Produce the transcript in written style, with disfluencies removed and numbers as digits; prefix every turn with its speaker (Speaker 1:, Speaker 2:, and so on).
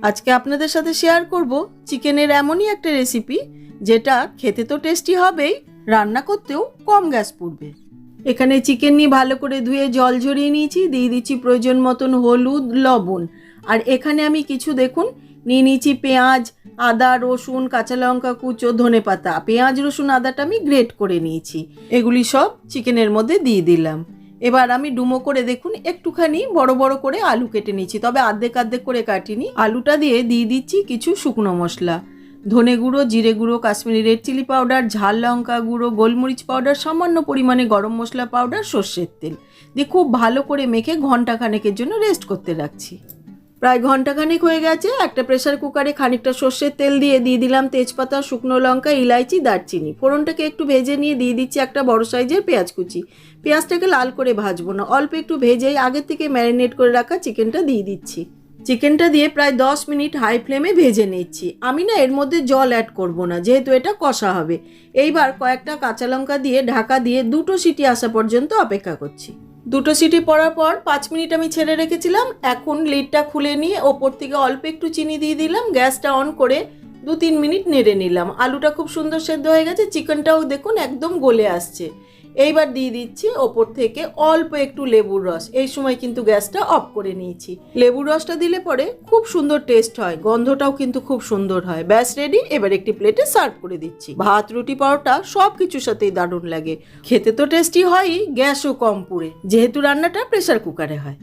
Speaker 1: আজকে আপনাদের সাথে শেয়ার করব চিকেনের এমনই একটা রেসিপি যেটা খেতে তো টেস্টি হবেই, রান্না করতেও কম গ্যাস পুড়বে। এখানে চিকেন নিয়ে ভালো করে ধুয়ে জল ঝরিয়ে নিয়েছি, দিয়ে দিচ্ছি প্রয়োজন মতন হলুদ, লবণ। আর এখানে আমি কিছু দেখুন নিয়ে নিয়েছি পেঁয়াজ, আদা, রসুন, কাঁচা লঙ্কা কুচো, ধনেপাতা। পেঁয়াজ, রসুন, আদাটা আমি গ্রেট করে নিয়েছি। এগুলি সব চিকেনের মধ্যে দিয়ে দিলাম। এবার আমি ডুমো করে দেখুন একটুখানি বড় বড় করে আলু কেটে নিয়েছি, তবে আর্ধেক আর্ধেক করে কাটিনি। আলুটা দিয়ে দিচ্ছি কিছু শুকনো মশলা, ধনে গুঁড়ো, জিরে গুঁড়ো, কাশ্মীরি রেড চিলি পাউডার, ঝাল লঙ্কা গুঁড়ো, গোলমরিচ পাউডার, সামান্য পরিমাণে গরম মশলা পাউডার, সর্ষের তেল দিয়ে খুব ভালো করে মেখে ঘন্টাখানেকের জন্য রেস্ট করতে রাখছি। প্রায় ঘন্টাখানেক হয়ে গেছে। একটা প্রেসার কুকারে খানিকটা সর্ষের তেল দিয়ে দিলাম তেজপাতা, শুকনো লঙ্কা, ইলাইচি, দারচিনি। ফোড়নটাকে একটু ভেজে নিয়ে দিয়ে দিচ্ছি একটা বড় সাইজের পেঁয়াজ কুচি। পেঁয়াজটাকে লাল করে ভাজবো না, অল্প একটু ভেজেই আগের থেকে ম্যারিনেট করে রাখা চিকেনটা দিয়ে দিচ্ছি। চিকেনটা দিয়ে প্রায় 10 মিনিট হাই ফ্লেমে ভেজে নিচ্ছি। আমি না এর মধ্যে জল অ্যাড করব না, যেহেতু এটা কষা হবে। এইবার কয়েকটা কাঁচা লঙ্কা দিয়ে ঢাকা দিয়ে 2টো সিটি আসা পর্যন্ত অপেক্ষা করছি। 2টো সিটি পড়ার পর 5 মিনিট আমি ছেড়ে রেখেছিলাম। এখন লিডটা খুলে নিয়ে ওপর থেকে অল্প একটু চিনি দিয়ে দিলাম। গ্যাসটা অন করে 2-3 মিনিট নেড়ে নিলাম। আলুটা খুব সুন্দর সেদ্ধ হয়ে গেছে, চিকেনটাও দেখুন একদম গলে আসছে। এইবার দিয়ে দিচ্ছি ওপর থেকে অল্প একটু লেবুর রস। এই সময় কিন্তু গ্যাসটা অফ করে নিয়েছি। লেবুর রসটা দিলে পরে খুব সুন্দর টেস্ট হয়, গন্ধটাও কিন্তু খুব সুন্দর হয়। ব্যাস রেডি। এবার একটি প্লেটে সার্ভ করে দিচ্ছি। ভাত, রুটি, পরোটা সব কিছুর সাথেই দারুণ লাগে। খেতে তো টেস্টি হয়ই, গ্যাসও কম পুড়ে, যেহেতু রান্নাটা প্রেসার কুকারে হয়।